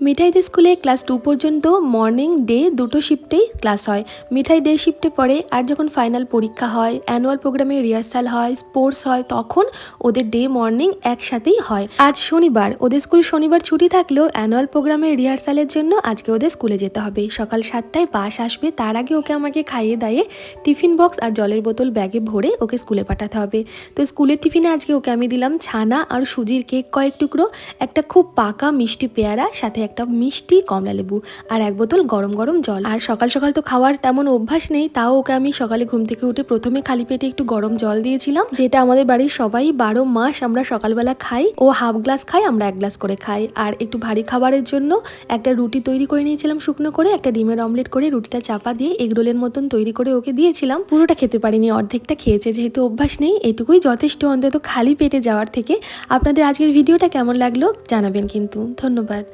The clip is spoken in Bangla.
মিঠাইদের স্কুলে ক্লাস 2 পর্যন্ত মর্নিং ডে দুটো শিফটেই ক্লাস হয়। মিঠাই ডে শিফটে পড়ে, আর যখন ফাইনাল পরীক্ষা হয়, অ্যানুয়াল প্রোগ্রামে রিহার্সাল হয়, স্পোর্টস হয়, তখন ওদের ডে মর্নিং একসাথেই হয়। আজ শনিবার, ওদের স্কুল শনিবার ছুটি থাকলেও অ্যানুয়াল প্রোগ্রামে রিহার্সালের জন্য আজকে ওদের স্কুলে যেতে হবে। সকাল 7টায় বাস আসবে, তার আগে ওকে আমাকে খাইয়ে দাইয়ে টিফিন বক্স আর জলের বোতল ব্যাগে ভরে ওকে স্কুলে পাঠাতে হবে। তো স্কুলের টিফিনে আজকে ওকে আমি দিলাম ছানা আর সুজির কেক কয়েক টুকরো, একটা খুব পাকা মিষ্টি পেয়ারা, সাথে একটা মিষ্টি কমলা লেবু আর এক বোতল গরম গরম জল। আর সকাল সকাল তো খাওয়ার তেমন অভ্যাস নেই, তাও ওকে আমি সকালে ঘুম থেকে উঠে প্রথমে খালি পেটে একটু গরম জল দিয়েছিলাম, যেটা আমাদের বাড়ির সবাই 12 মাস আমরা সকালবেলা খাই। ও হাফ গ্লাস খাই, আমরা 1 গ্লাস করে খাই। আর একটু ভারী খাবারের জন্য একটা রুটি তৈরি করে নিয়েছিলাম শুকনো করে, একটা ডিমের অমলেট করে রুটিটা চাপা দিয়ে এগরোলের মতন তৈরি করে ওকে দিয়েছিলাম। পুরোটা খেতে পারিনি, অর্ধেকটা খেয়েছে, যেহেতু অভ্যাস নেই এটুকুই যথেষ্ট অন্তত খালি পেটে যাওয়ার থেকে। আপনাদের আজকের ভিডিওটা কেমন লাগলো জানাবেন কিন্তু। ধন্যবাদ।